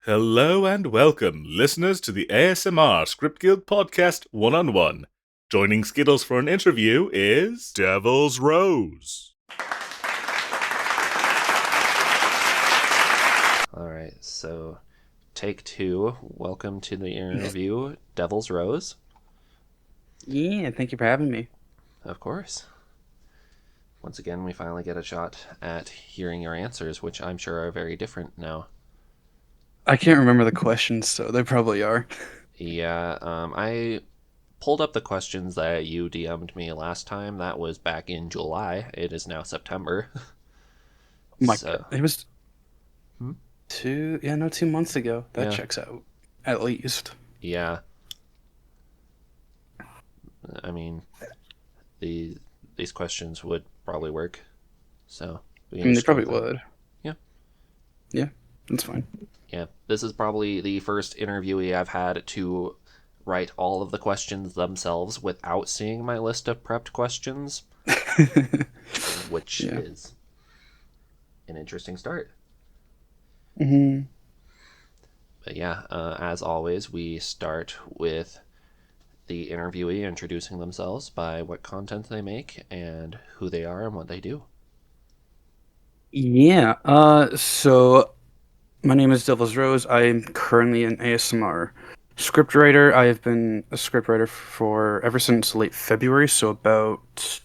Hello and welcome, listeners, to the ASMR Script Guild podcast one-on-one. Joining Skittles for an interview is DevilsRose. Alright, so take two. Welcome to the interview, DevilsRose. Yeah, thank you for having me. Of course. Once again, we finally get a shot at hearing your answers, which I'm sure are very different now. I can't remember the questions, so they probably are. Yeah, I pulled up the questions that you DM'd me last time. That was back in July. It is now September. God, it was 2 months ago. That Yeah. checks out, at least. Yeah. I mean, these questions would probably work. So They probably would. Yeah. Yeah, that's fine. Yeah, this is probably the first interviewee I've had to write all of the questions themselves without seeing my list of prepped questions, which is an interesting start. Mm-hmm. But yeah, as always, we start with the interviewee introducing themselves by what content they make and who they are and what they do. Yeah, so my name is DevilsRose. I am currently an ASMR scriptwriter. I have been a scriptwriter for ever since late February, so about,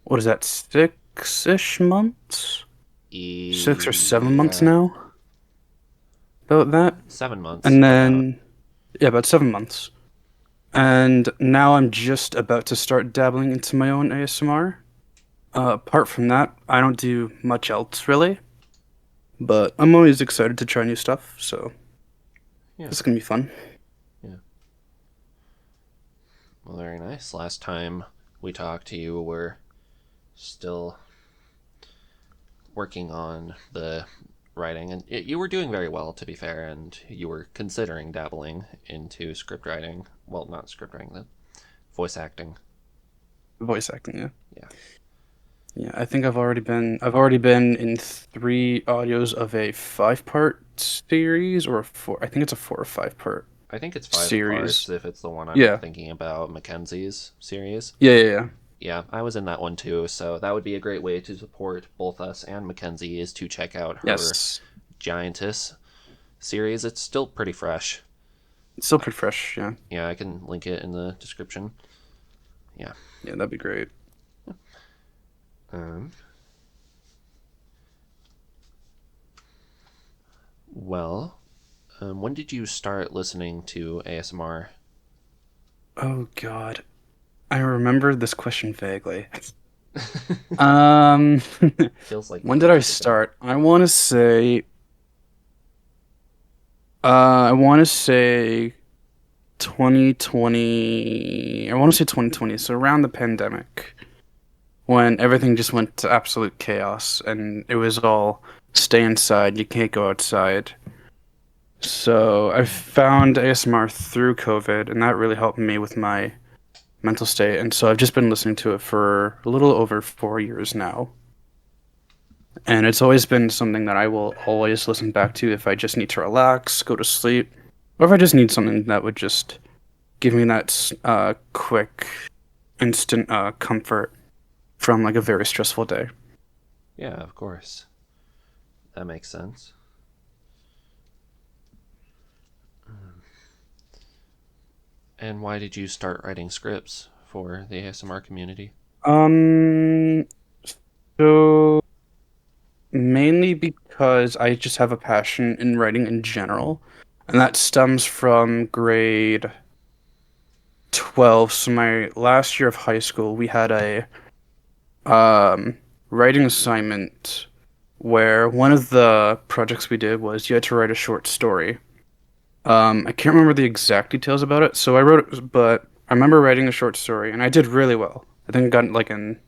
what is that, 6-ish months? 6 or 7 months now? About that? 7 months. And then, about 7 months. And now I'm just about to start dabbling into my own ASMR. Apart from that, I don't do much else really. But I'm always excited to try new stuff, so it's gonna be fun. Yeah. Well, very nice. Last time we talked to you, were still working on the writing, and you were doing very well, to be fair, and you were considering dabbling into script writing. Well, not script writing, the voice acting. Voice acting, yeah. Yeah. Yeah, I think I've already been in 3 audios of a 5-part series, or a 4. I think it's a 4 or 5-part. I think it's 5 series. parts if it's the one I'm thinking about, Mackenzie's series. Yeah. Yeah, I was in that one too, so that would be a great way to support both us and Mackenzie, is to check out her Giantess series. It's still pretty fresh. It's still pretty fresh, yeah. Yeah, I can link it in the description. Yeah. Yeah, that'd be great. When did you start listening to ASMR? Oh God, I remember this question vaguely. Feels like when did I start? I want to say 2020. I want to say 2020. So around the pandemic, when everything just went to absolute chaos and it was all stay inside, you can't go outside. So I found ASMR through COVID, and that really helped me with my mental state. And so I've just been listening to it for a little over 4 years now. And it's always been something that I will always listen back to if I just need to relax, go to sleep, or if I just need something that would just give me that quick, instant comfort from like a very stressful day. Yeah, of course. That makes sense. And why did you start writing scripts for the ASMR community? So mainly because I just have a passion in writing in general, and that stems from grade 12. So my last year of high school, we had a writing assignment where one of the projects we did was you had to write a short story. I can't remember the exact details about it, so I wrote it, but I remember writing a short story, and I did really well. I think I got like an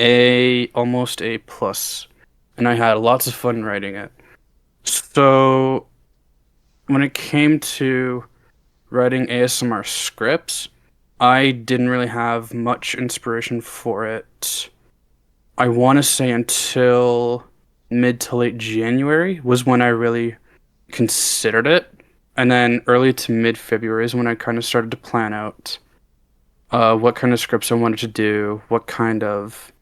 A, almost A plus, and I had lots of fun writing it. So when it came to writing ASMR scripts, I didn't really have much inspiration for it. I want to say until mid to late January was when I really considered it. And then early to mid-February is when I kind of started to plan out what kind of scripts I wanted to do, what kind of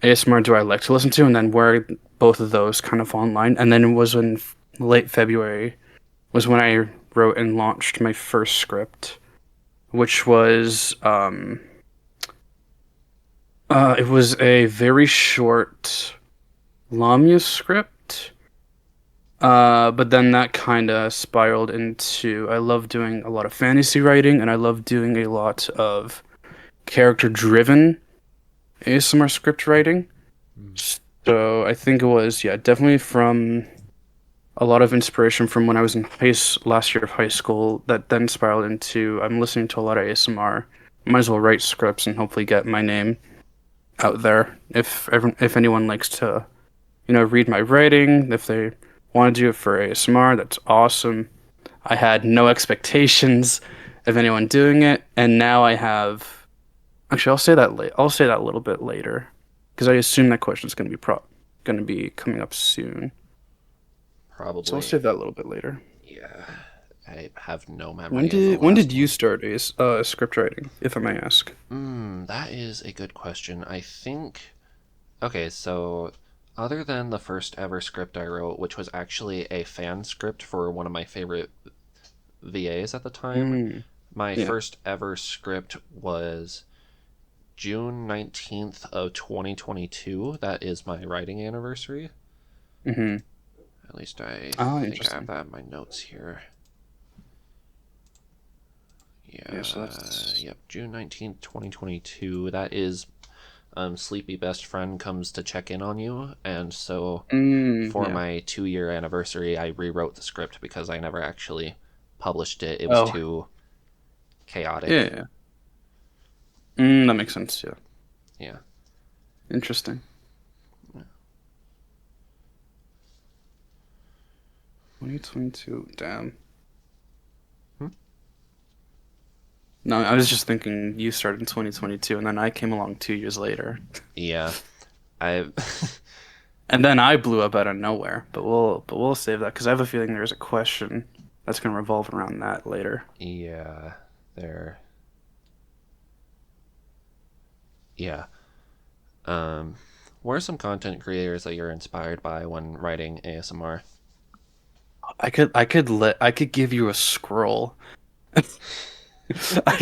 ASMR do I like to listen to, and then where both of those kind of online. And then it was in late February was when I wrote and launched my first script, which was it was a very short Lamia script. But then that kind of spiraled into I love doing a lot of fantasy writing, and I love doing a lot of character-driven ASMR script writing. So I think it was, yeah, definitely from a lot of inspiration from when I was in last year of high school that then spiraled into I'm listening to a lot of ASMR. Might as well write scripts and hopefully get my name out there. If anyone likes to, read my writing, if they want to do it for ASMR, that's awesome. I had no expectations of anyone doing it, and now I have. Actually, I'll say that I'll say that a little bit later, because I assume that question's going to be coming up soon. Probably. So I'll save that a little bit later. Yeah, I have no memory. When did you start script writing, if I may ask? That is a good question. I think. Okay, so other than the first ever script I wrote, which was actually a fan script for one of my favorite VAs at the time, my first ever script was June 19th of 2022. That is my writing anniversary. Mm-hmm. At least I think I have that in my notes here. Yeah, so that's... Yep, June 19th, 2022. That is Sleepy Best Friend comes to check in on you. And so for my 2-year anniversary, I rewrote the script because I never actually published it. It was too chaotic. Yeah. That makes sense, yeah. Yeah. Interesting. Yeah. 2022, damn. No, I was just thinking you started in 2022, and then I came along 2 years later. Yeah. And then I blew up out of nowhere, but we'll save that, because I have a feeling there's a question that's going to revolve around that later. Yeah, there... Yeah. What are some content creators that you're inspired by when writing ASMR? I could give you a scroll. I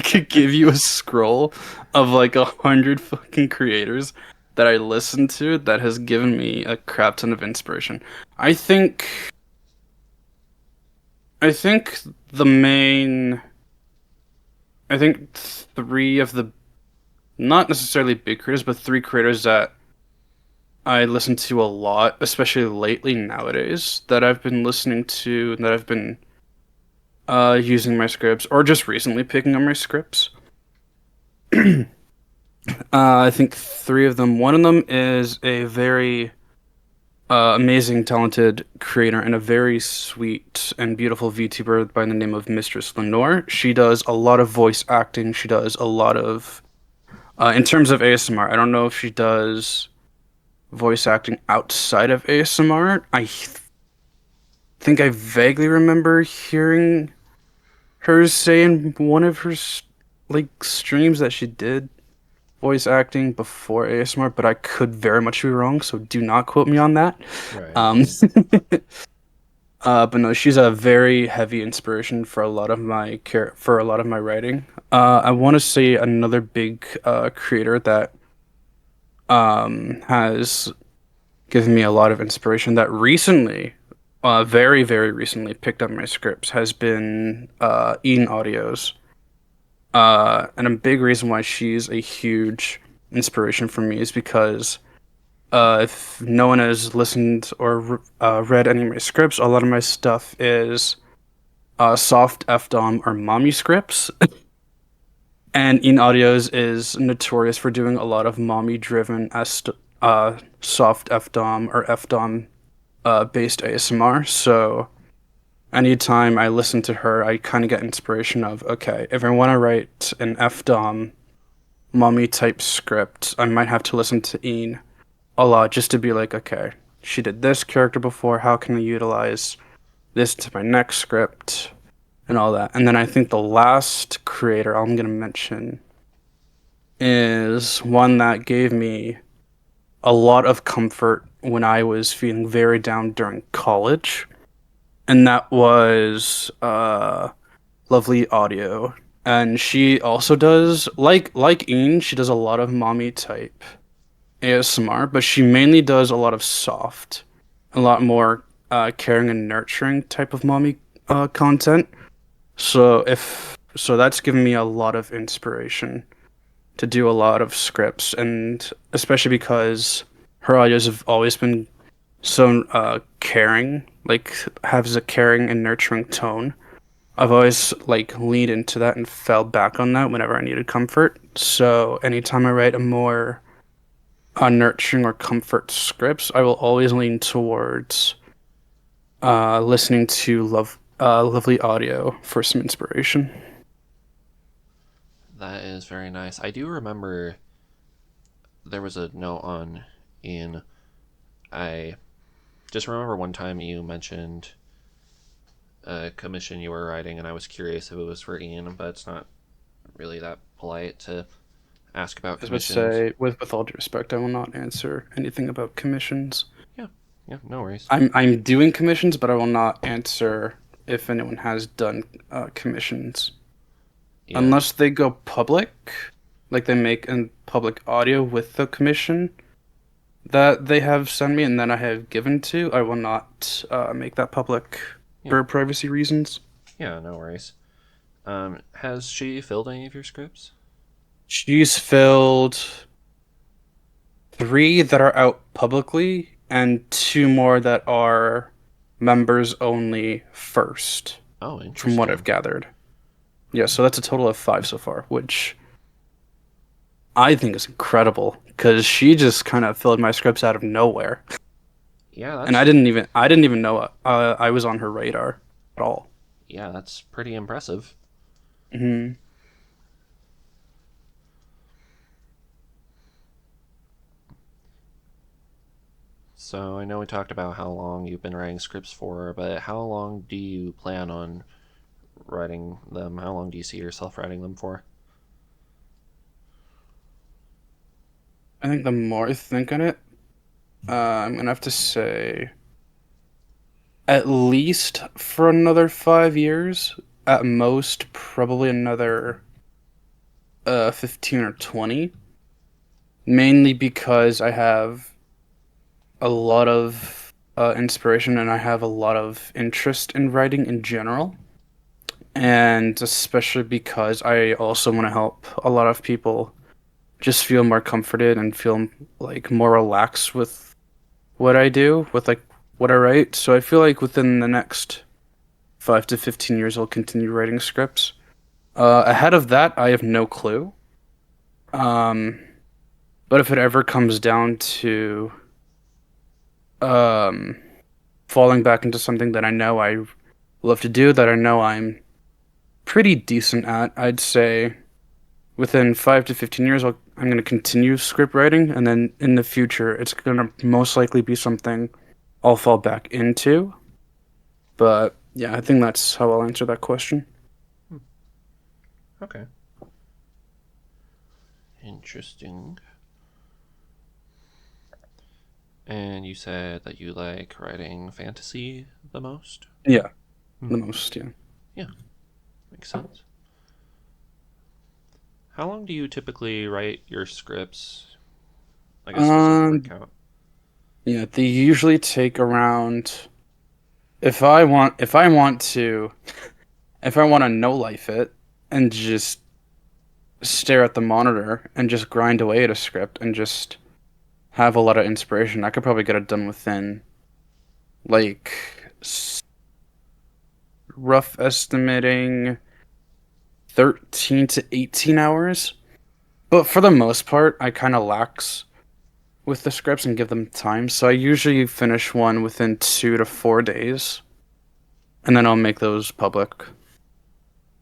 could give you a scroll of like 100 fucking creators that I listen to that has given me a crap ton of inspiration. I think three of the, not necessarily big creators, but three creators that I listen to a lot, especially lately nowadays, that I've been listening to, that I've been using my scripts, or just recently picking up my scripts. I think three of them. One of them is a very amazing, talented creator and a very sweet and beautiful VTuber by the name of Mistress Lenore. She does a lot of voice acting. She does a lot of... in terms of ASMR, I don't know if she does voice acting outside of ASMR. I think I vaguely remember hearing her say in one of her streams that she did voice acting before ASMR, but I could very much be wrong, so do not quote me on that. Right. But no, she's a very heavy inspiration for a lot of my writing. I want to say another big creator that has given me a lot of inspiration that recently, very, very recently picked up my scripts has been Ian Audios. And a big reason why she's a huge inspiration for me is because if no one has listened or read any of my scripts, a lot of my stuff is soft FDOM or mommy scripts. And Ian Audios is notorious for doing a lot of mommy-driven soft FDOM or FDOM based ASMR. So anytime I listen to her, I kind of get inspiration of, okay, if I want to write an FDOM mommy type script, I might have to listen to Ian a lot just to be like, okay, she did this character before, how can I utilize listen to my next script, and all that. And then I think the last creator I'm going to mention is one that gave me a lot of comfort when I was feeling very down during college, and that was Lovely Audio. And she also does like Ian, she does a lot of mommy type ASMR, but she mainly does a lot of soft, a lot more caring and nurturing type of mommy content. So that's given me a lot of inspiration to do a lot of scripts, and especially because her audios have always been so caring, like has a caring and nurturing tone. I've always like leaned into that and fell back on that whenever I needed comfort. So anytime I write a more nurturing or comfort scripts, I will always lean towards listening to Lovely Audio for some inspiration. That is very nice. I do remember there was a note on Ian. I just remember one time you mentioned a commission you were writing, and I was curious if it was for Ian, but it's not really that polite to ask about I would commissions. say, with all due respect, I will not answer anything about commissions. Yeah, no worries. I'm doing commissions, but I will not answer if anyone has done commissions. Yeah. Unless they go public, like they make a public audio with the commission that they have sent me and then I have given to, I will not make that public for privacy reasons. Yeah, no worries. Has she filled any of your scripts? She's filled 3 that are out publicly and 2 more that are members only first. Oh, interesting. From what I've gathered. Yeah, so that's a total of 5 so far, which I think is incredible because she just kind of filled my scripts out of nowhere. Yeah, that's... and I didn't even know I was on her radar at all. Yeah, that's pretty impressive. Hmm. So I know we talked about how long you've been writing scripts for, but how long do you plan on writing them? How long do you see yourself writing them for? I think the more I think on it, I'm gonna have to say at least for another 5 years. At most, probably another 15 or 20. Mainly because I have a lot of inspiration and I have a lot of interest in writing in general. And especially because I also want to help a lot of people just feel more comforted and feel like more relaxed with what I do, with like what I write. So I feel like within the next 5 to 15 years, I'll continue writing scripts. Ahead of that, I have no clue. But if it ever comes down to falling back into something that I know I love to do, that I know I'm pretty decent at, I'd say within 5 to 15 years, I'm going to continue script writing, and then in the future, it's going to most likely be something I'll fall back into. But yeah, I think that's how I'll answer that question. Okay. Interesting. And you said that you like writing fantasy the most? Yeah, the most, yeah. Yeah, makes sense. How long do you typically write your scripts? Like a specific count? Yeah, they usually take around. If I want to no life it and just stare at the monitor and just grind away at a script and just have a lot of inspiration, I could probably get it done within like rough estimating 13 to 18 hours. But for the most part, I kind of lax with the scripts and give them time. So I usually finish one within 2 to 4 days. And then I'll make those public.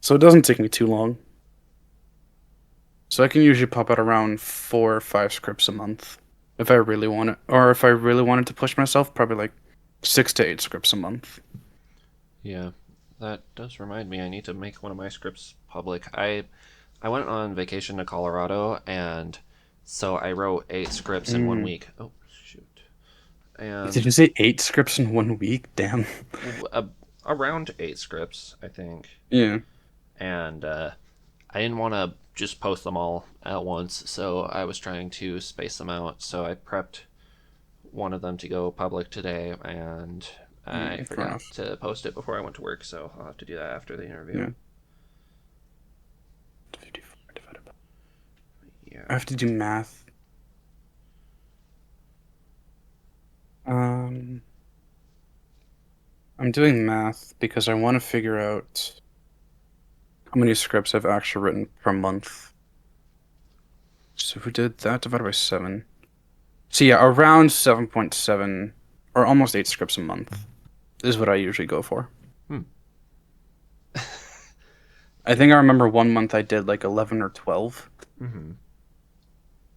So it doesn't take me too long. So I can usually pop out around 4 or 5 scripts a month if I really want it. Or if I really wanted to push myself, probably like 6 to 8 scripts a month. Yeah, that does remind me. I need to make one of my scripts public. I went on vacation to Colorado, and so I wrote 8 scripts in one Mm. week. Oh shoot! Did And you say 8 scripts in 1 week? Damn. around 8 scripts, I think. Yeah. And I didn't want to just post them all at once, so I was trying to space them out. So I prepped one of them to go public today, and I Fair forgot enough. to post it before I went to work, so I'll have to do that after the interview. Yeah. 54 divided by. Yeah. I have to do math. I'm doing math because I want to figure out how many scripts I've actually written per month. So if we did that divided by 7. So yeah, around 7.7 or almost 8 scripts a month is what I usually go for. Hmm. I think I remember one month I did like 11 or 12. Mm-hmm.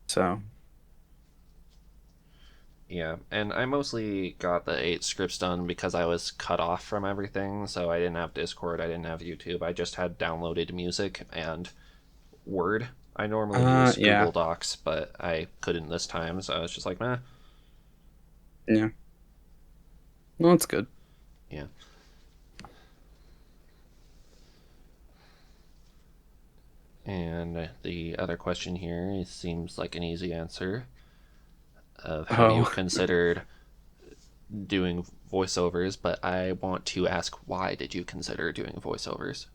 So Yeah, and I mostly got the 8 scripts done because I was cut off from everything, so I didn't have Discord, I didn't have YouTube, I just had downloaded music and Word. I normally use yeah. Google Docs, but I couldn't this time, so I was just like, meh. Yeah. Well, that's good. Yeah. And the other question here seems like an easy answer. Have you Oh. considered doing voiceovers? But I want to ask, why did you consider doing voiceovers?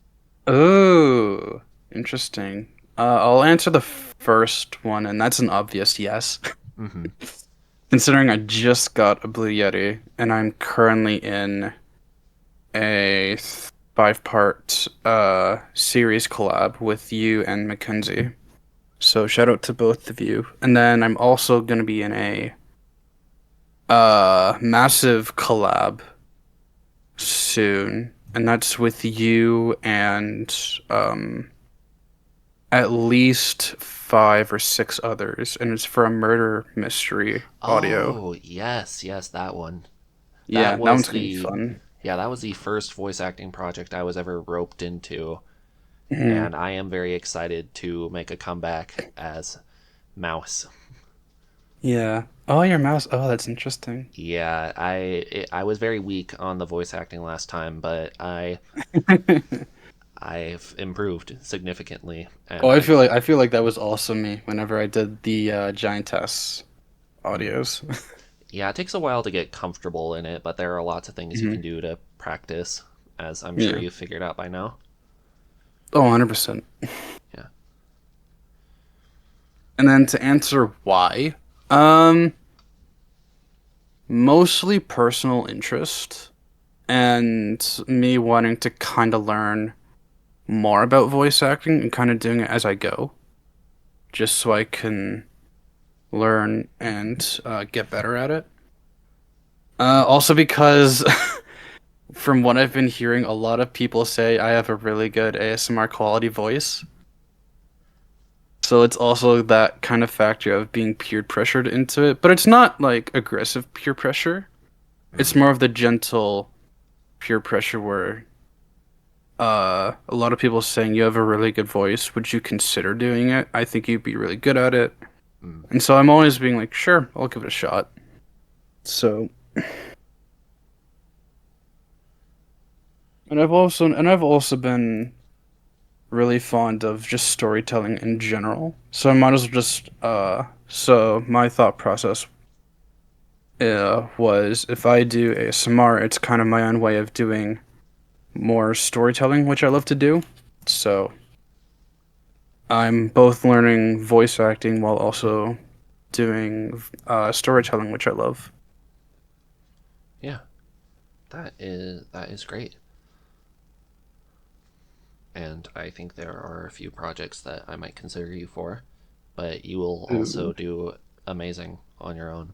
Oh, interesting. I'll answer the first one, and that's an obvious yes. Mm-hmm. Considering I just got a Blue Yeti, and I'm currently in a 5-part series collab with you and Mackenzie. So shout out to both of you. And then I'm also gonna be in a massive collab soon, and that's with you and at least 5 or 6 others, and it's for a murder mystery audio. Oh, yes, yes, that one. That Yeah, that was one's gonna be the fun. Yeah, that was the first voice acting project I was ever roped into, Mhm. and I am very excited to make a comeback as Mouse. Yeah. Oh, your mouse. Oh, that's interesting. Yeah, I was very weak on the voice acting last time, but I've improved significantly, Oh, and I feel like that was also me whenever I did the Giantess audios. yeah, it takes a while to get comfortable in it, but there are lots of things you Hmm. can do to practice, as I'm sure Yeah. you've figured out by now. Oh, 100%. Yeah. And then to answer why, um, mostly personal interest and me wanting to kind of learn more about voice acting and kind of doing it as I go, just so I can learn and get better at it. Also because from what I've been hearing, a lot of people say I have a really good ASMR quality voice. So it's also that kind of factor of being peer pressured into it. But it's not like aggressive peer pressure. It's Mm. more of the gentle peer pressure where a lot of people saying you have a really good voice. Would you consider doing it? I think you'd be really good at it. Mm. And so I'm always being like, sure, I'll give it a shot. So and I've also been really fond of just storytelling in general. So I might as well just so my thought process was if I do ASMR, it's kind of my own way of doing more storytelling, which I love to do. So I'm both learning voice acting while also doing storytelling, which I love. Yeah, that is great. And I think there are a few projects that I might consider you for, but you will also Ooh. do amazing on your own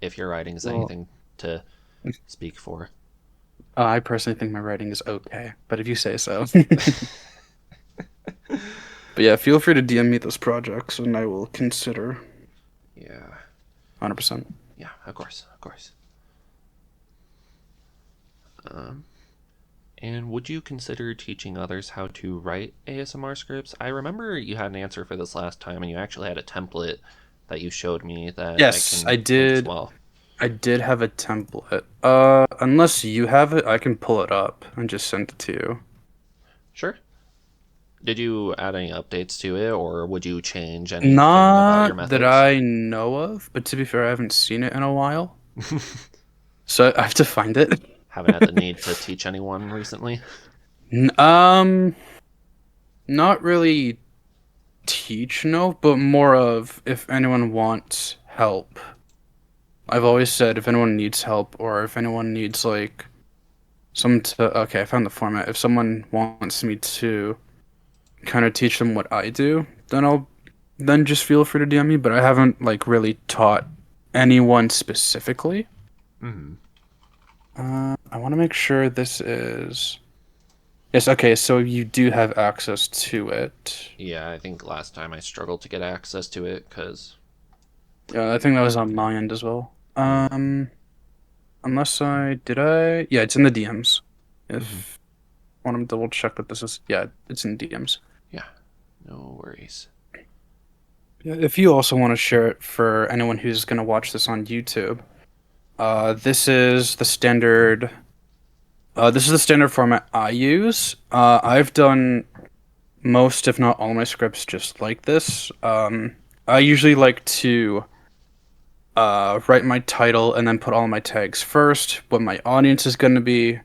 if your writing is Well, anything to speak for. I personally think my writing is okay, but if you say so. But yeah, feel free to DM me those projects and I will consider Yeah, 100%. yeah, of course, of course. Um, And would you consider teaching others how to write ASMR scripts? I remember you had an answer for this last time, and you actually had a template that you showed me that Yes, I I can make as did. well. I did have a template. Unless you have it, I can pull it up and just send it to you. Sure. Did you add any updates to it, or would you change anything about your Not that methods? I know of, but to be fair, I haven't seen it in a while, so I have to find it. Haven't had the need to teach anyone recently? N- Not really teach, no, but more of if anyone wants help. I've always said if anyone needs help or if anyone needs like okay, I found the format. If someone wants me to kind of teach them what I do, then just feel free to DM me, but I haven't like really taught anyone specifically. Mm-hmm. I want to make sure this is yes, okay, so you do have access to it. Yeah, I think last time I struggled to get access to it because. Yeah, I think that was on my end as well. Unless yeah, it's in the DMs. If I want to double check what this is. Yeah, it's in DMs. Yeah, no worries. Yeah, if you also want to share it for anyone who's going to watch this on YouTube, this is the standard. This is the standard format I use. I've done most, if not all, my scripts just like this. I usually like to write my title and then put all my tags first, what my audience is going to be,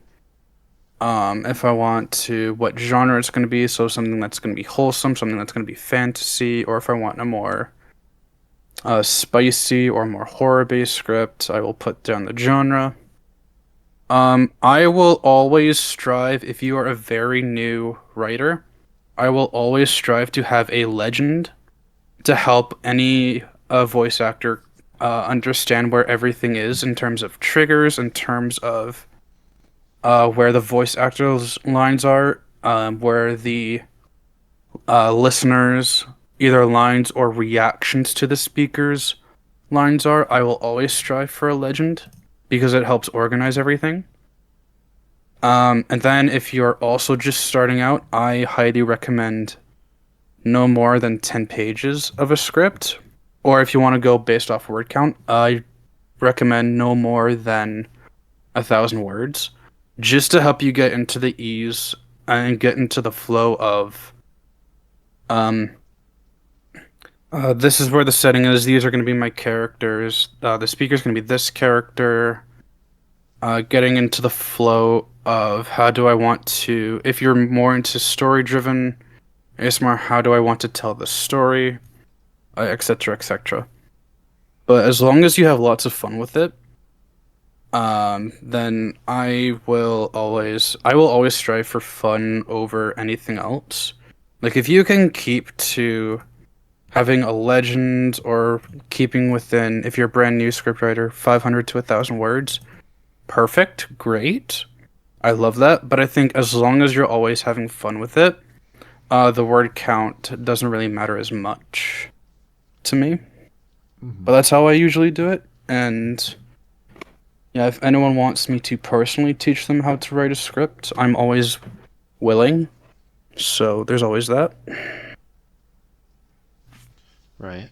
if I want to, what genre it's going to be, so something that's going to be wholesome, something that's going to be fantasy, or if I want a more spicy or more horror-based script, I will put down the genre. I will always strive, if you are a very new writer, I will always strive to have a legend to help any voice actor understand where everything is in terms of triggers, in terms of where the voice actor's lines are, where the listeners' either lines or reactions to the speakers' lines are. I will always strive for a legend because it helps organize everything. And then if you're also just starting out, I highly recommend no more than 10 pages of a script. Or if you want to go based off word count, I recommend no more than 1,000 words, just to help you get into the ease and get into the flow of um this is where the setting is. These are going to be my characters. The speaker's going to be this character. Getting into the flow of how do I want to, if you're more into story driven ASMR, how do I want to tell the story, etc., etc. But as long as you have lots of fun with it, then I will always strive for fun over anything else. Like if you can keep to having a legend or keeping within, if you're a brand new scriptwriter, 500 to 1,000 words, perfect, great. I love that. But I think as long as you're always having fun with it, the word count doesn't really matter as much to me. But that's how I usually do it. And yeah, if anyone wants me to personally teach them how to write a script, I'm always willing. So there's always that. Right.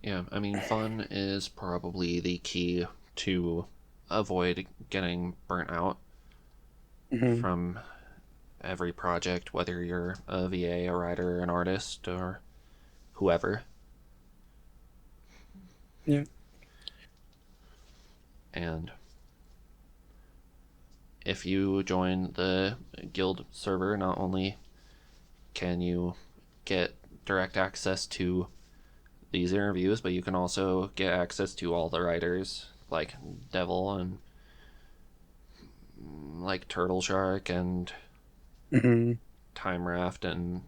Yeah, I mean, fun is probably the key to avoid getting burnt out from every project, whether you're a VA, a writer, an artist, or whoever. Yeah. And if you join the guild server, not only can you get direct access to these interviews, but you can also get access to all the writers like Devil and like Turtle Shark and Time Raft and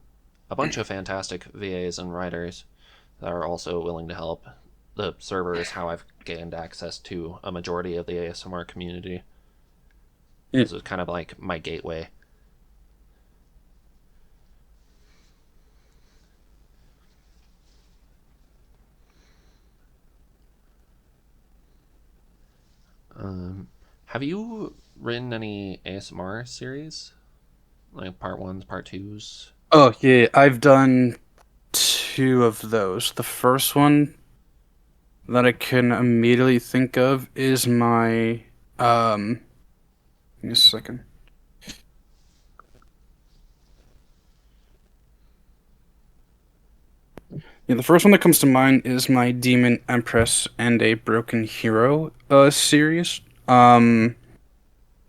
a bunch of fantastic VAs and writers that are also willing to help. The server is how I've gained access to a majority of the ASMR community. This is kind of like my gateway. Have you written any ASMR series? Like part 1s, part 2s? Oh, yeah, I've done 2 of those. The first one that I can immediately think of is my give me a second. Yeah, the first one that comes to mind is my Demon Empress and a Broken Hero series. The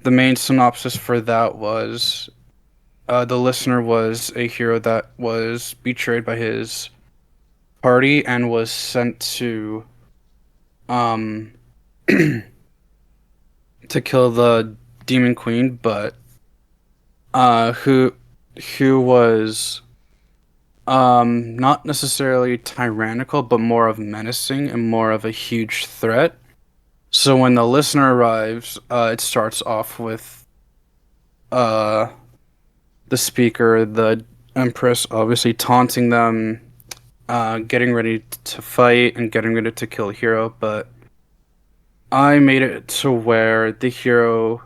main synopsis for that was the listener was a hero that was betrayed by his party and was sent to um to kill the demon queen, but who was not necessarily tyrannical, but more of menacing and more of a huge threat. So when the listener arrives, it starts off with uh the speaker, the Empress, obviously taunting them, getting ready to fight and getting ready to kill a hero, but I made it to where the hero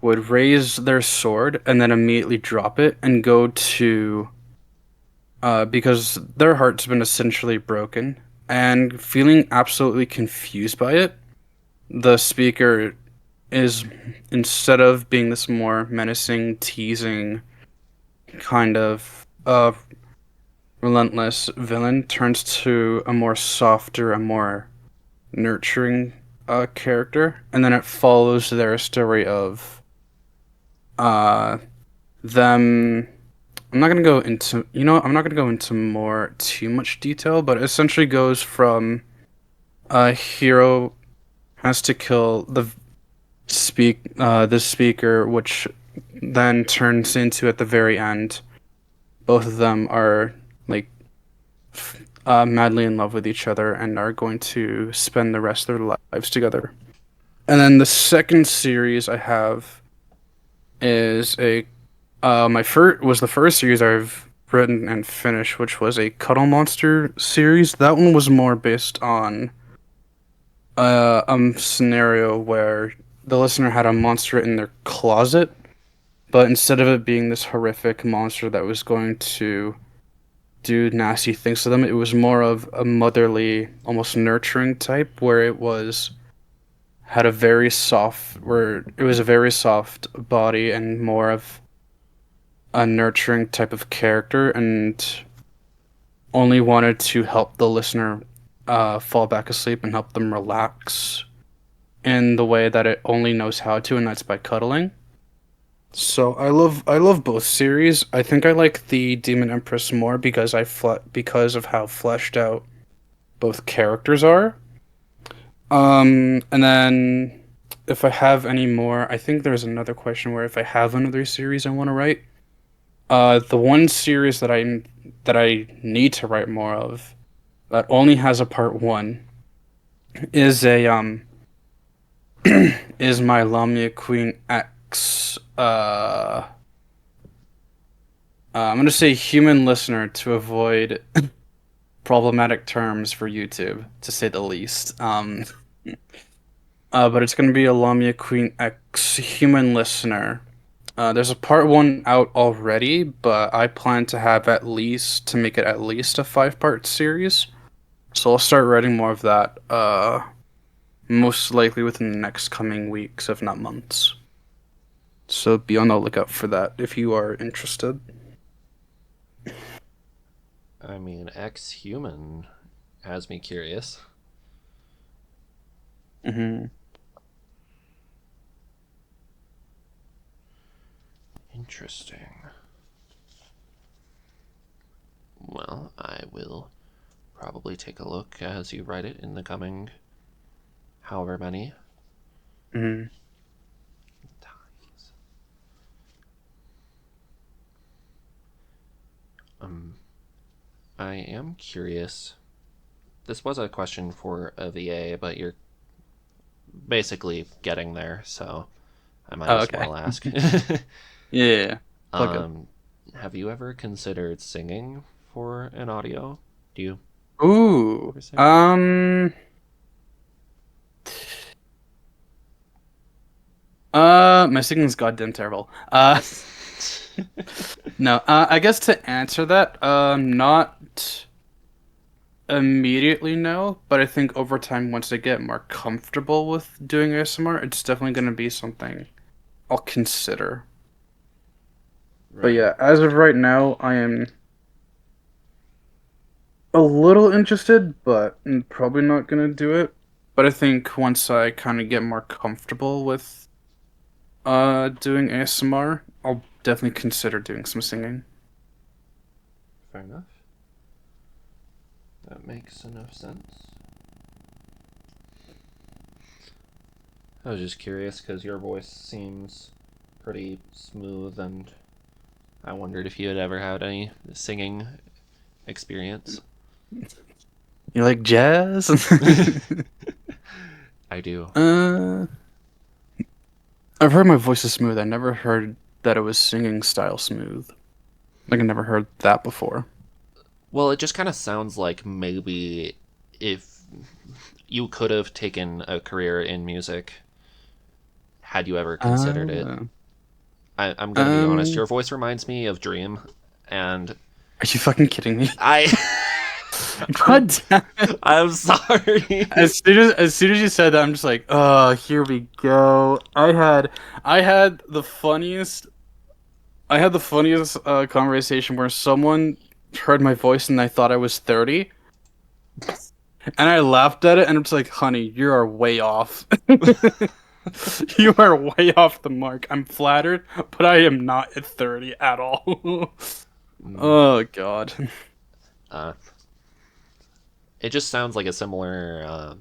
would raise their sword and then immediately drop it and go to because their heart's been essentially broken and feeling absolutely confused by it. The speaker is, instead of being this more menacing, teasing kind of relentless villain, turns to a more softer, a more nurturing character, and then it follows their story of uh them. I'm not gonna go into, I'm not gonna go into more too much detail, but it essentially goes from a hero has to kill the speaker, which then turns into, at the very end, both of them are like madly in love with each other and are going to spend the rest of their lives together. And then the second series I have is a my first was the first series I've written and finished, which was a Cuddle Monster series. That one was more based on a scenario where the listener had a monster in their closet, but instead of it being this horrific monster that was going to do nasty things to them, it was more of a motherly, almost nurturing type, where it was had a very soft, where it was a very soft body and more of a nurturing type of character, and only wanted to help the listener fall back asleep and help them relax in the way that it only knows how to, and that's by cuddling. So I love both series. I think I like the Demon Empress more because because of how fleshed out both characters are. And then if I have any more, I think there's another question where if I have another series I want to write. The one series that I need to write more of that only has a part 1 is a is my Lamia Queen X I'm gonna say human listener to avoid problematic terms for YouTube, to say the least. But it's gonna be a Lamia Queen X human listener. There's a part 1 out already, but I plan to have to make it at least a 5-part series. So I'll start writing more of that, most likely within the next coming weeks, if not months. So be on the lookout for that if you are interested. I mean, X-Human has me curious. Mm-hmm. Interesting. Well, I will probably take a look as you write it in the coming however many Mm-hmm. times. I am curious. This was a question for a VA, but you're basically getting there, so I might Oh, as okay. well ask. Yeah. Plug it. Have you ever considered singing for an audio? Do you Ooh. ever sing? My singing's goddamn terrible. No, I guess to answer that, not immediately no, but I think over time, once I get more comfortable with doing ASMR, it's definitely going to be something I'll consider. But Right. yeah, as of right now, I am a little interested, but I'm probably not going to do it. But I think once I kind of get more comfortable with doing ASMR, I'll definitely consider doing some singing. Fair enough. That makes enough sense. I was just curious because your voice seems pretty smooth, and I wondered if you had ever had any singing experience. You like jazz? I do. uh, I've heard my voice is smooth. I never heard that it was singing style smooth. Like I never heard that before. Well, it just kind of sounds like maybe if you could have taken a career in music, had you ever considered it. Uh, I'm gonna be honest. Your voice reminds me of Dream, and are you fucking kidding me? I God damn it. I'm sorry. As soon as you said that, I'm just like, oh, here we go. I had the funniest conversation where someone heard my voice and I thought I was 30, and I laughed at it and I'm just like, honey, you are way off. You are way off the mark. I'm flattered, but I am not at 30 at all. Oh god. Uh, it just sounds like a similar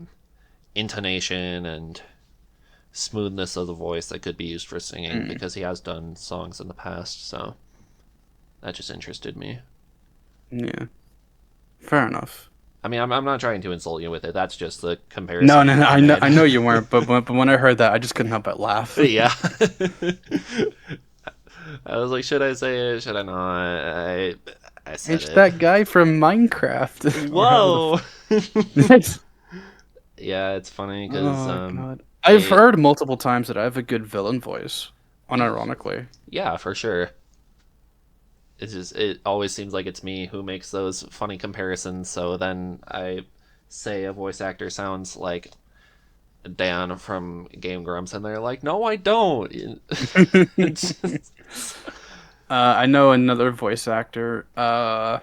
intonation and smoothness of the voice that could be used for singing because he has done songs in the past. So that just interested me. Yeah. Fair enough. I mean, I'm not trying to insult you with it. That's just the comparison. No, no, no. I I know made. you weren't, but when I heard that, I just couldn't help but laugh. Yeah. I was like, should I say it? Should I not? I said It's it. that guy from Minecraft. Whoa. Nice. Yeah, it's funny because Oh god. I've it- heard multiple times that I have a good villain voice. Unironically. yeah, for sure. It always seems like it's me who makes those funny comparisons. So then I say a voice actor sounds like Dan from Game Grumps, and they're like, "No, I don't." It's just- I know another voice actor.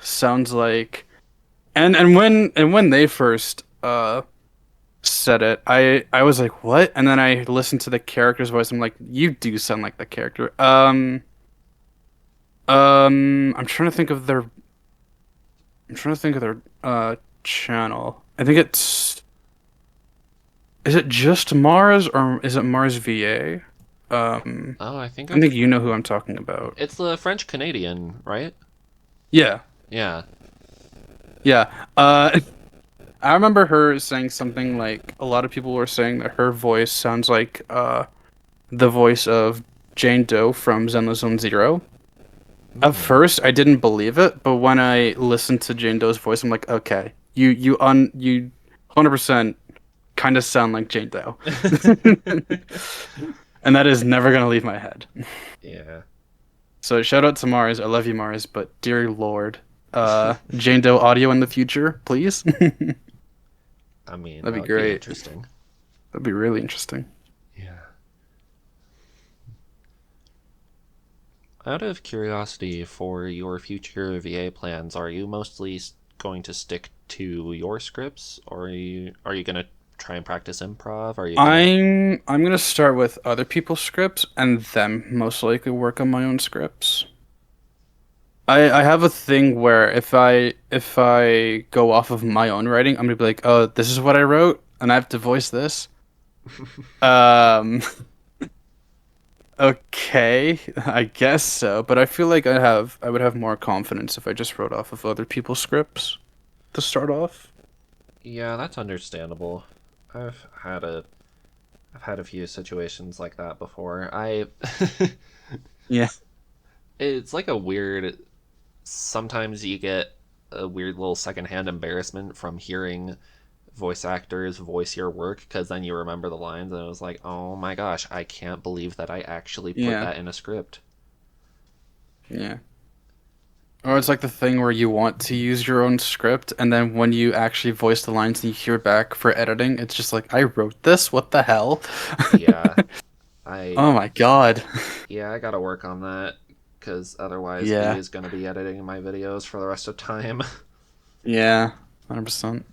Sounds like, and when they first said it, I was like, what? And then I listened to the character's voice. I'm like, you do sound like the character. I'm trying to think of their. I'm trying to think of their channel. I think it's. Is it just Mars or is it Mars VA? oh, I think I think you know who I'm talking about. it's the French Canadian, right? Yeah, Yeah. yeah. I remember her saying something like a lot of people were saying that her voice sounds like the voice of Jane Doe from Zenless Zone Zero. At first, I didn't believe it, but when I listened to Jane Doe's voice, I'm like, okay, you 100% kind of sound like Jane Doe, and that is never gonna leave my head. Yeah. So shout out to Mars. I love you, Mars, but dear Lord, Jane Doe audio in the future, please. I mean, That'd be that would great. interesting. That'd be really interesting. Yeah. Out of curiosity, for your future VA plans, are you mostly going to stick to your scripts, or are you gonna try and practice improv? Are you gonna... I'm gonna start with other people's scripts and then most likely work on my own scripts. I have a thing where if I go off of my own writing, I'm gonna be like, oh, this is what I wrote, and I have to voice this. Um, okay, I guess so, but I feel like I would have more confidence if I just wrote off of other people's scripts to start off. Yeah, that's understandable. I've had a I've had a few situations like that before. Yeah. It's like a weird, sometimes you get a weird little secondhand embarrassment from hearing voice actors voice your work, because then you remember the lines, and it was like, oh my gosh, I can't believe that I actually put that in a script. Yeah. Or it's like the thing where you want to use your own script, and then when you actually voice the lines and you hear back for editing, it's just like, I wrote this? What the hell? Yeah. Oh my god. Yeah, I gotta work on that, because otherwise B Yeah. is gonna be editing my videos for the rest of time. Yeah. 100%.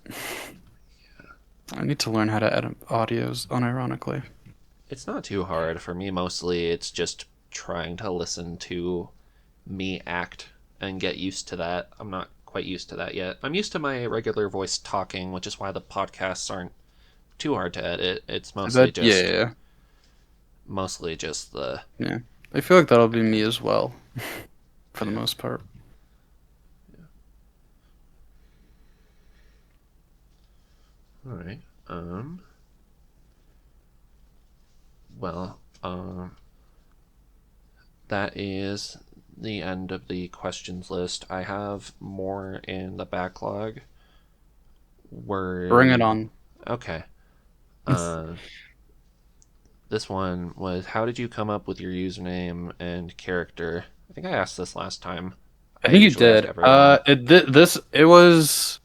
I need to learn how to edit audios, unironically. It's not too hard. For me, mostly, it's just trying to listen to me act and get used to that. I'm not quite used to that yet. I'm used to my regular voice talking, which is why the podcasts aren't too hard to edit. It's mostly Yeah. mostly just the Yeah. I feel like that'll be me as well, for the most part. All right. Well, that is the end of the questions list. I have more in the backlog. Bring it on. Okay. This one was, how did you come up with your username and character? I think I asked this last time. I think you usually ask did. everyone. It was.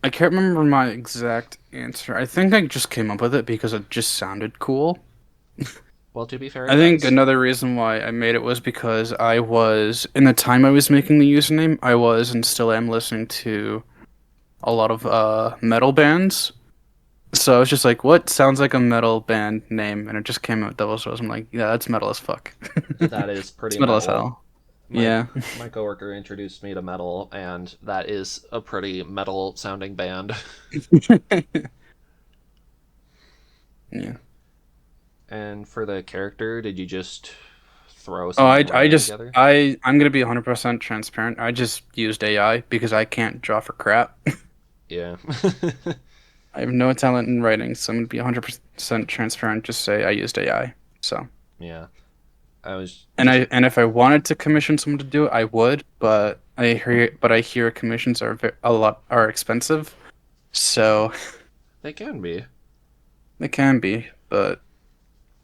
I can't remember my exact answer. I think I just came up with it because it just sounded cool. Well, to be fair, I think another reason why I made it was because I was, in the time I was making the username, I was and still am listening to a lot of metal bands. So I was just like, what sounds like a metal band name? And it just came out with DevilsRose. I'm like, yeah, that's metal as fuck. that is pretty It's metal as metal. hell. Yeah. My coworker introduced me to metal, and that is a pretty metal sounding band. Yeah. And for the character, did you just throw Oh, something I random just together? I'm gonna be 100% transparent. I just used AI because I can't draw for crap. Yeah. I have no talent in writing, so I'm gonna be 100% transparent. Just say I used AI. So, Yeah. I was and if I wanted to commission someone to do it, I would. But I hear commissions are expensive. So They can be. they can be, but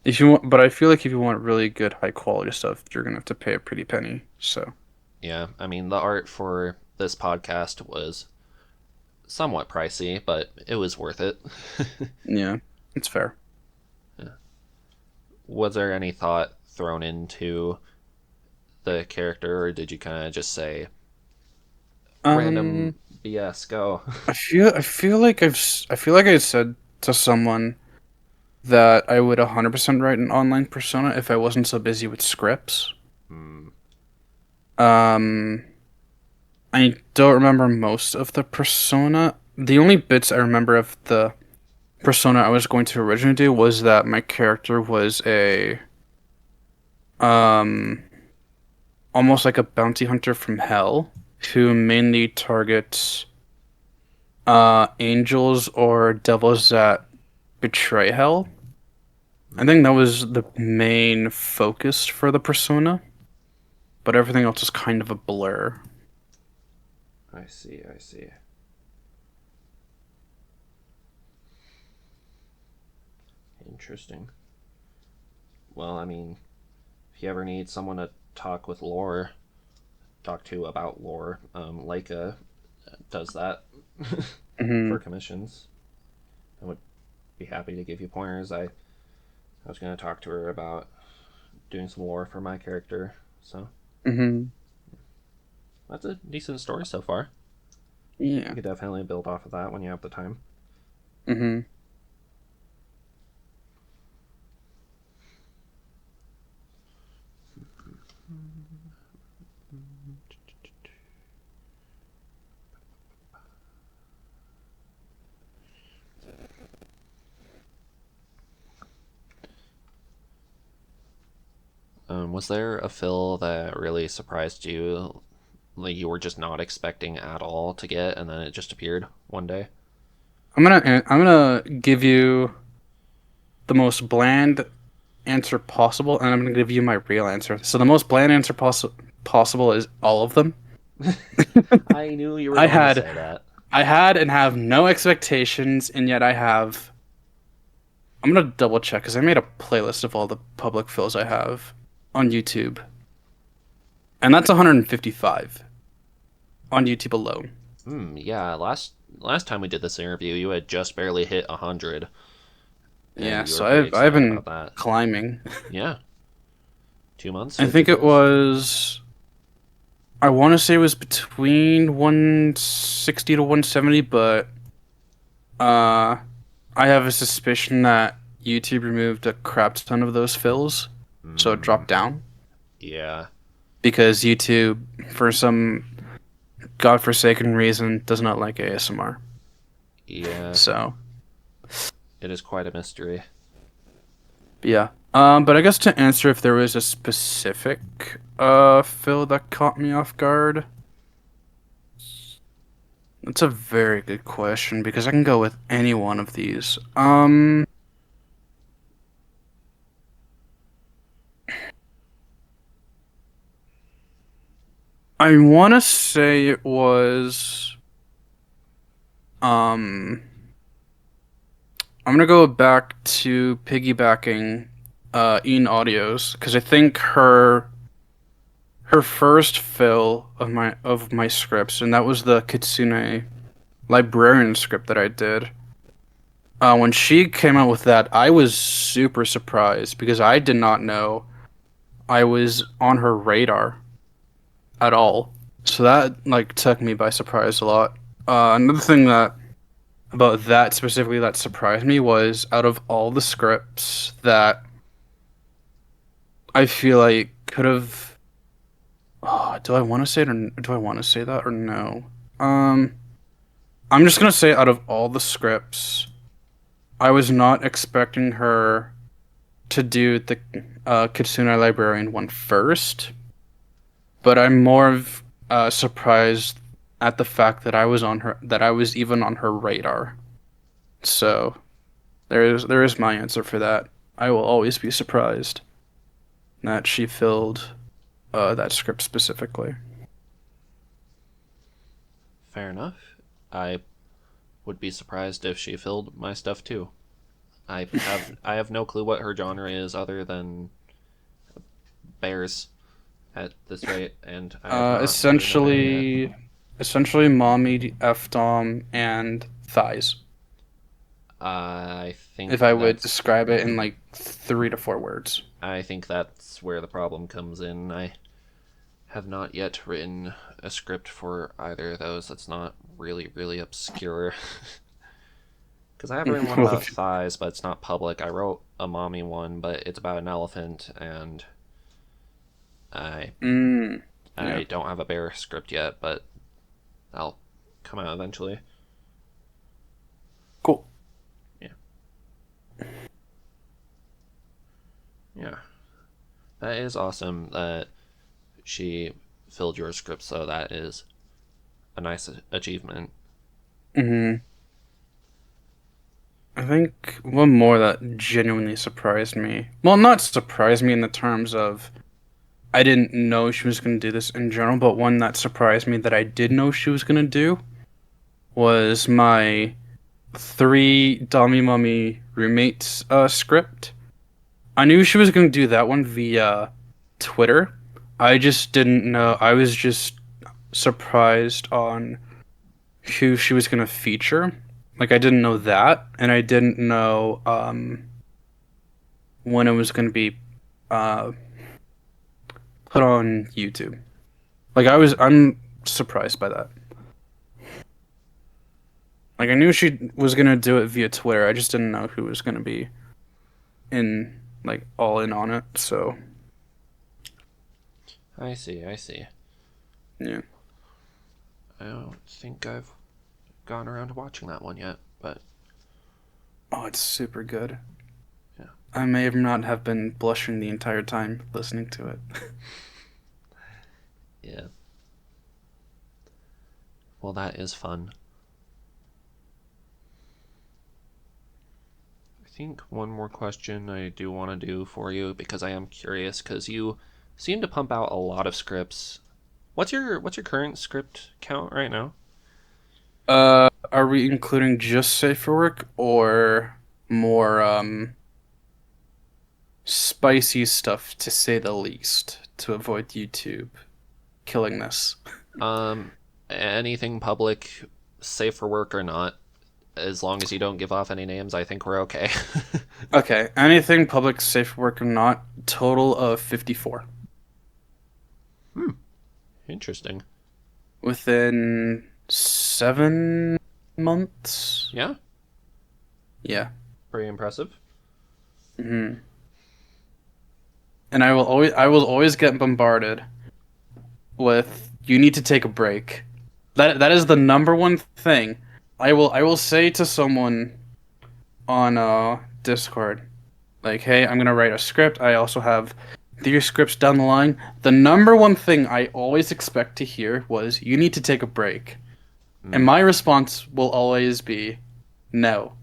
if you want, but I feel like if you want really good, high quality stuff, you're gonna have to pay a pretty penny. So Yeah. I mean, the art for this podcast was somewhat pricey, but it was worth it. yeah, it's fair. Was there any thought thrown into the character, or did you kind of just say random Um, BS go? I feel like I said to someone that I would 100% write an online persona if I wasn't so busy with scripts. Hmm. Um, I don't remember most of the persona. The only bits I remember of the persona I was going to originally do was that my character was a um almost like a bounty hunter from hell who mainly targets angels or devils that betray hell. I think that was the main focus for the persona, but everything else is kind of a blur. I see, I see. Interesting. Well, I mean, if you ever need someone to talk to about lore, Leica does that Hmm. for commissions. I would be happy to give you pointers. I was going to talk to her about doing some lore for my character, so Hmm. that's a decent story so far. Yeah. You could definitely build off of that when you have the time. Hmm. Was there a fill that really surprised you, like you were just not expecting at all to get, and then it just appeared one day? I'm gonna give you the most bland answer possible, and I'm gonna give you my real answer. So the most bland answer possible is all of them. I knew you were I going to had say that. I had and have no expectations, and yet I have. I'm gonna double check because I made a playlist of all the public fills I have on YouTube, and that's 155 on YouTube alone. Yeah, last time we did this interview, you had just barely hit 100. Yeah, And you so were very I've excited been about that. climbing. Yeah. 2 months? I 50 think it fills? was. I want to say it was between 160 to 170, but uh, I have a suspicion that YouTube removed a crap ton of those fills, so it dropped down Yeah. because YouTube, for some godforsaken reason, does not like ASMR. Yeah. So It is quite a mystery. yeah. But I guess to answer if there was a specific fill that caught me off guard. That's a very good question because I can go with any one of these. I want to say it was um I'm gonna go back to piggybacking Ian Audios because I think her first fill of my scripts, and that was the Kitsune librarian script that I did. When she came out with that, I was super surprised because I did not know I was on her radar at all. So that like took me by surprise a lot. Another thing that about that specifically that surprised me was out of all the scripts that I feel like could have. Oh, do I want to say it or do I want to say that or no? Um, I'm just gonna say out of all the scripts, I was not expecting her to do the Kitsune Librarian one first, but I'm more of surprised at the fact that I was even on her radar. So there is my answer for that. I will always be surprised that she filled that script specifically. Fair enough. I would be surprised if she filled my stuff too. I have no clue what her genre is other than bears at this rate, and I have not heard another yet. Essentially, mommy, f-dom, and thighs. I If think I would that's describe it in like 3 to 4 words. I think that's where the problem comes in. I have not yet written a script for either of those that's not really obscure. Because I have written one Well, about thighs, but it's not public. I wrote a mommy one, but it's about an elephant, and I yeah. I don't have a bear script yet, but I'll come out eventually. Cool. Yeah. That is awesome that she filled your script, so that is a nice achievement. I think one more that genuinely surprised me. Well, not surprised me in the terms of I didn't know she was going to do this in general, but one that surprised me that I did know she was going to do was my 3 Dummy Mummy roommates script. I knew she was going to do that one via Twitter. I just didn't know. I was just surprised on who she was going to feature. Like, I didn't know that, and I didn't know when it was going to be uh, put on YouTube. I'm surprised by that. Like, I knew she was going to do it via Twitter. I just didn't know who was going to be all in on it, so. I see. Yeah. I don't think I've gone around to watching that one yet, but Oh, it's super good. yeah. I may have not have been blushing the entire time listening to it. Yeah. Well, that is fun. I think one more question I do want to do for you because I am curious because you seem to pump out a lot of scripts. What's your current script count right now? Are we including just safe for work or more spicy stuff, to say the least, to avoid YouTube killing this? Anything public, safe for work or not, as long as you don't give off any names, I think we're okay. Okay, anything public, safe for work or not, total of 54. Interesting. Within 7 months? Yeah, Yeah. pretty impressive. Hmm. And I will always get bombarded with, you need to take a break. That is the number one thing. I will say to someone on Discord, like, hey, I'm gonna write a script. I also have 3 scripts down the line. The number one thing I always expect to hear was, you need to take a break. And my response will always be, no.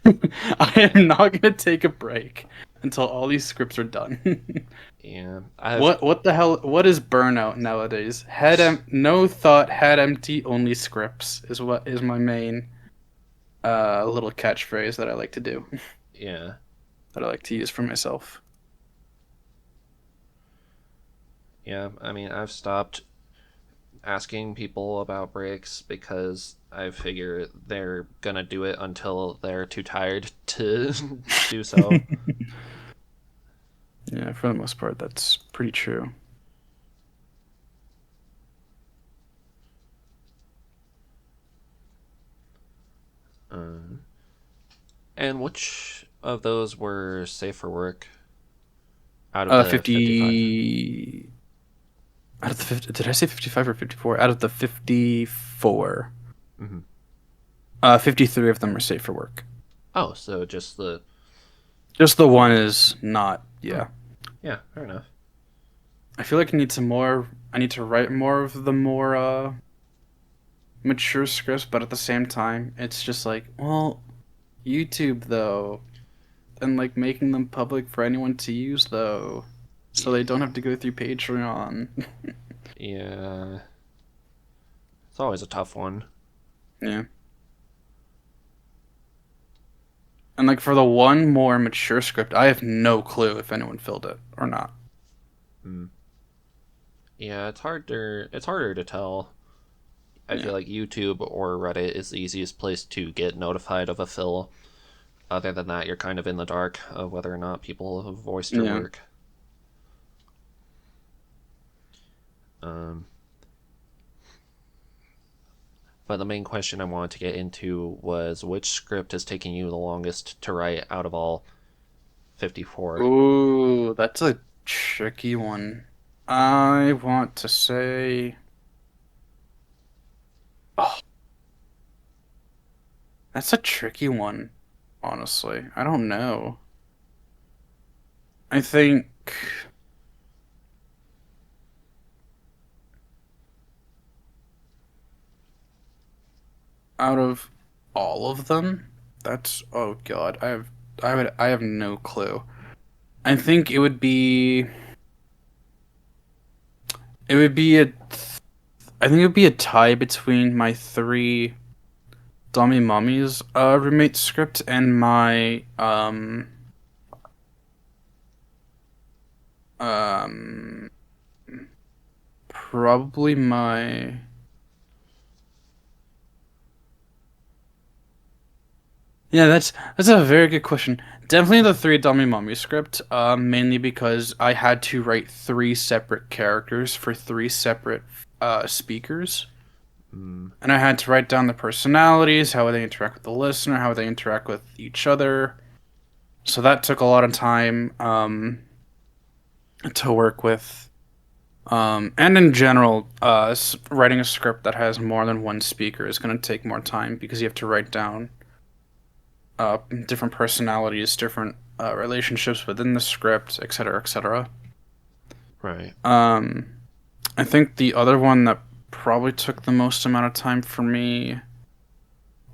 I am not gonna take a break until all these scripts are done. Yeah. What the hell? What is burnout nowadays? No thought, head empty, only scripts is what is my main little catchphrase that I like to do. Yeah. That I like to use for myself. Yeah, I mean, I've stopped asking people about breaks because I figure they're gonna do it until they're too tired to do so. Yeah, for the most part, that's pretty true. And which of those were safe for work out of the 55? 50. Out of the 50, did I say 55 or 54? Out of the 54, Mm-hmm. 53 of them are safe for work. Oh, so just the... Just the one is not. Yeah. Yeah, fair enough. I feel like I need some more. I need to write more of the more mature scripts, but at the same time, it's just like, well, YouTube though, and like making them public for anyone to use though, so they don't have to go through Patreon. Yeah. It's always a tough one. Yeah. And like for the one more mature script, I have no clue if anyone filled it or not. Yeah, it's harder to tell. I feel like YouTube or Reddit is the easiest place to get notified of a fill. Other than that, you're kind of in the dark of whether or not people have voiced your work. But the main question I wanted to get into was, which script is taking you the longest to write out of all 54? Ooh, that's a tricky one. I want to say... Oh. That's a tricky one, honestly. I don't know. I think... out of all of them, that's... Oh god, I have no clue. I think it would be... It would be a... I think it would be a tie between my 3 Dummy Mummies roommate script and my probably my... Yeah, that's a very good question. Definitely the 3 Dummy Mummy script, mainly because I had to write 3 separate characters for 3 separate speakers. And I had to write down the personalities, how they interact with the listener, how they interact with each other. So that took a lot of time to work with. And in general, writing a script that has more than one speaker is going to take more time because you have to write down different personalities, different relationships within the script, etc., etc. Right. I think the other one that probably took the most amount of time for me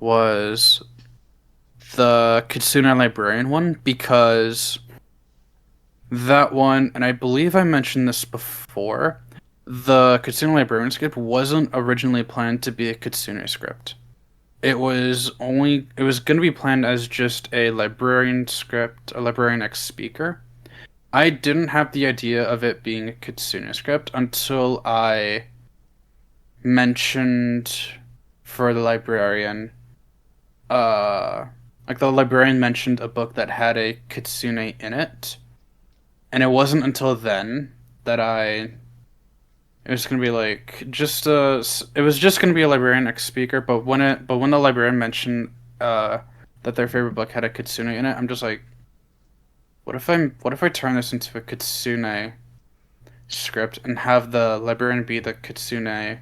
was the Kitsune Librarian one, because that one, and I believe I mentioned this before, the Kitsune Librarian script wasn't originally planned to be a Kitsune script. It was going to be planned as just a librarian script, a librarian X speaker. I didn't have the idea of it being a Kitsune script until I mentioned for the librarian, like the librarian mentioned a book that had a Kitsune in it, and it wasn't until then that it was gonna be like it was just gonna be a librarian X speaker, but when the librarian mentioned that their favorite book had a Kitsune in it, I'm just like, what if I turn this into a Kitsune script and have the librarian be the Kitsune,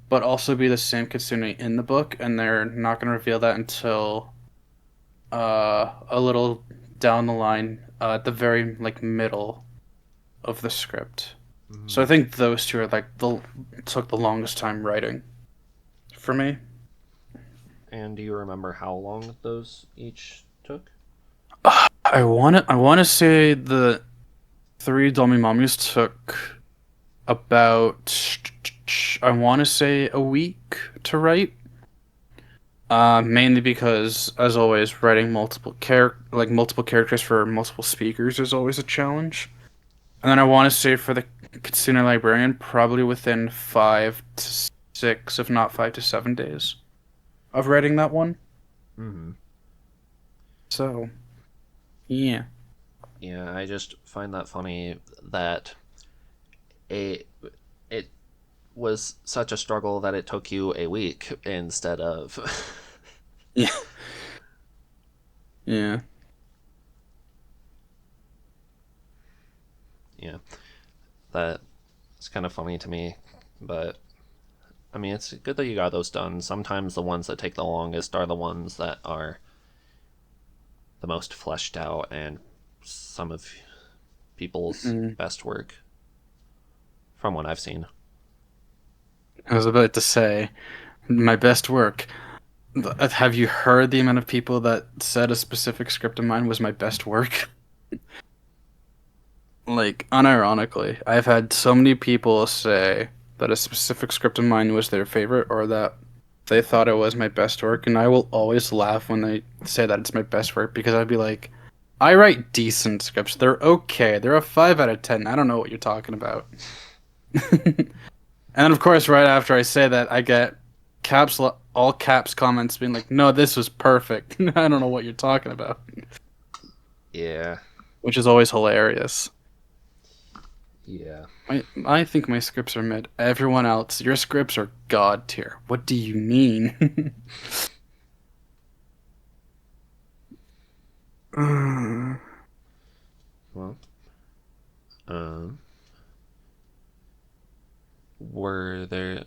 but also be the same Kitsune in the book, and they're not gonna reveal that until a little down the line, at the very like middle of the script. So I think those two are like took the longest time writing for me. And do you remember how long those each took? I wanna say the three Domimamus took about, I wanna say, a week to write. Mainly because, as always, writing multiple characters for multiple speakers is always a challenge. And then I want to say for the Kitsune Librarian, probably within 5 to 6, if not 5 to 7 days, of writing that one. Mm-hmm. So, yeah. Yeah, I just find that funny that it was such a struggle that it took you a week instead of. Yeah. Yeah. Yeah, that it's kind of funny to me, but I mean, it's good that you got those done. Sometimes the ones that take the longest are the ones that are the most fleshed out and some of people's best work, from what I've seen. I was about to say, my best work. Have you heard the amount of people that said a specific script of mine was my best work? Like, unironically, I've had so many people say that a specific script of mine was their favorite or that they thought it was my best work, and I will always laugh when they say that it's my best work because I'd be like, I write decent scripts. They're okay. They're a 5 out of 10. I don't know what you're talking about. And then, of course, right after I say that, I get all caps comments being like, no, this was perfect. I don't know what you're talking about. Yeah. Which is always hilarious. Yeah. I think my scripts are mid. Everyone else, your scripts are god tier. What do you mean? Well,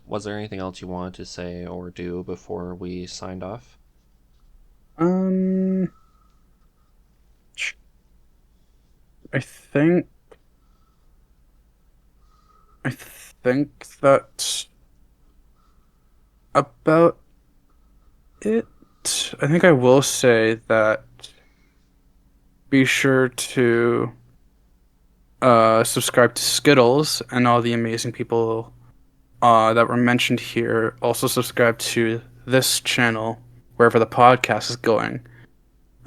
was there anything else you wanted to say or do before we signed off? Um, I think that's about it. I think I will say that be sure to subscribe to Skittles and all the amazing people that were mentioned here. Also subscribe to this channel wherever the podcast is going.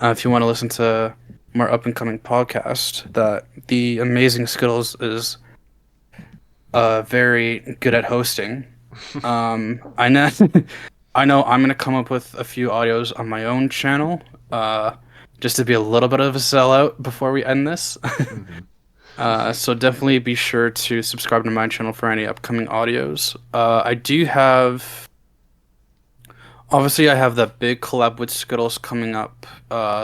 If you want to listen to more up and coming podcast, that the amazing Skittles is very good at hosting. I know I know I'm gonna come up with a few audios on my own channel, just to be a little bit of a sellout before we end this. So definitely be sure to subscribe to my channel for any upcoming audios. I do have, obviously, I have that big collab with Skittles coming up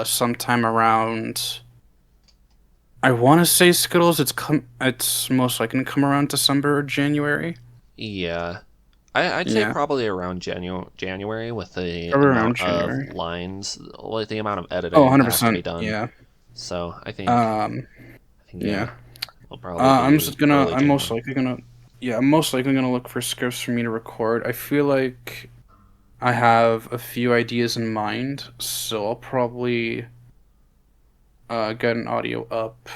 sometime around. I want to say Skittles. It's most likely gonna come around December or January. Yeah. I'd say Yeah, probably around January with the probably around amount of January. lines, like the amount of Oh, editing that has to be 100%. done. Yeah. So Um. I think yeah, Yeah. it'll probably be early I'm most January. likely gonna, yeah, I'm most likely gonna look for scripts for me to record. I feel like I have a few ideas in mind, so I'll probably get an audio up.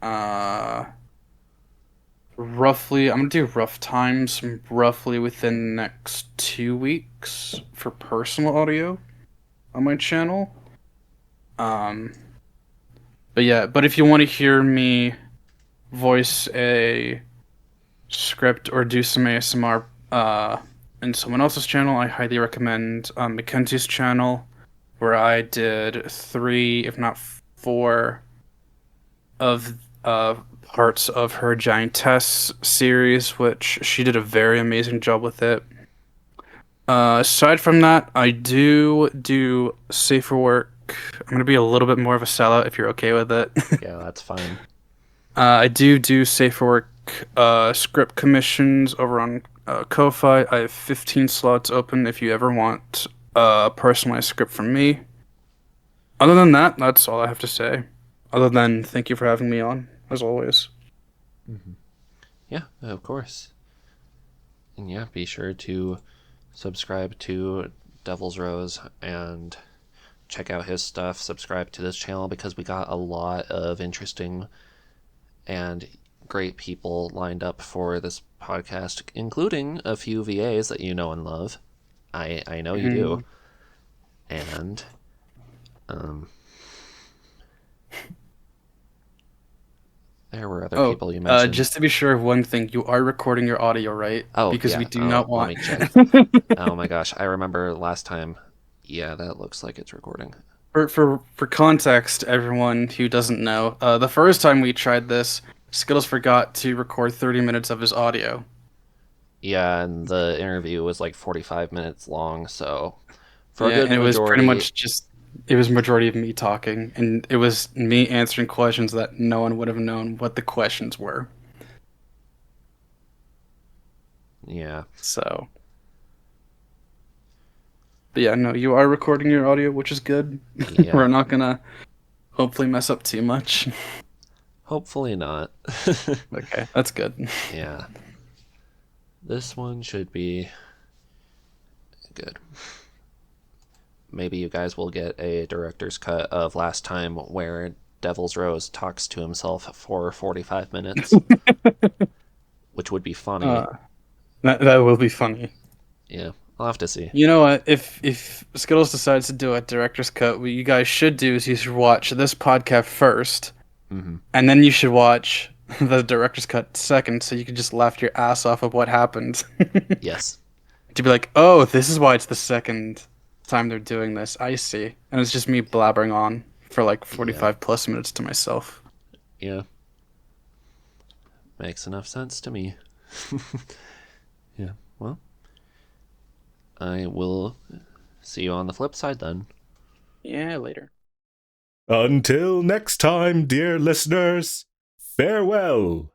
Uh, roughly, I'm gonna do rough times roughly within the next 2 weeks for personal audio on my channel. But yeah, but if you want to hear me voice a script or do some ASMR in someone else's channel, I highly recommend Mackenzie's channel, where I did 3, if not 4, of parts of her Giantess series, which she did a very amazing job with it. Aside from that, I do safer work. I'm gonna be a little bit more of a sellout if you're okay with it. Yeah, that's fine. I do safer work script commissions over on Ko-Fi. I have 15 slots open if you ever want a personalized script from me. Other than that, that's all I have to say. Other than thank you for having me on, as always. Yeah, of course. And yeah, be sure to subscribe to DevilsRose and check out his stuff. Subscribe to this channel because we got a lot of interesting and great people lined up for this podcast, including a few VAs that you know and love. I know you do. And there were other people you mentioned. Just to be sure of one thing, you are recording your audio, right? Oh, because yeah. we do not want. Let me check. Oh my gosh, I remember last time. Yeah, that looks like it's recording. For context, everyone who doesn't know, the first time we tried this, Skittles forgot to record 30 minutes of his audio. Yeah, and the interview was like 45 minutes long, so for a Yeah, good and it was majority, pretty much just it was majority of me talking, and it was me answering questions that no one would have known what the questions were. yeah. So, but yeah, no, you are recording your audio, which is good. Yeah. We're not gonna hopefully mess up too much. Hopefully not. Okay, that's good. Yeah. This one should be good. Maybe you guys will get a director's cut of last time where DevilsRose talks to himself for 45 minutes, which would be funny. That will be funny. Yeah, I'll have to see. You know what? If Skittles decides to do a director's cut, what you guys should do is you should watch this podcast first, and then you should watch the director's cut second, so you can just laugh your ass off of what happened. Yes. To be like, oh, this is why it's the second time they're doing this. I see. And it's just me blabbering on for like 45 plus minutes to myself. Yeah. Makes enough sense to me. Yeah, well, I will see you on the flip side then. Yeah, later. Until next time, dear listeners, farewell.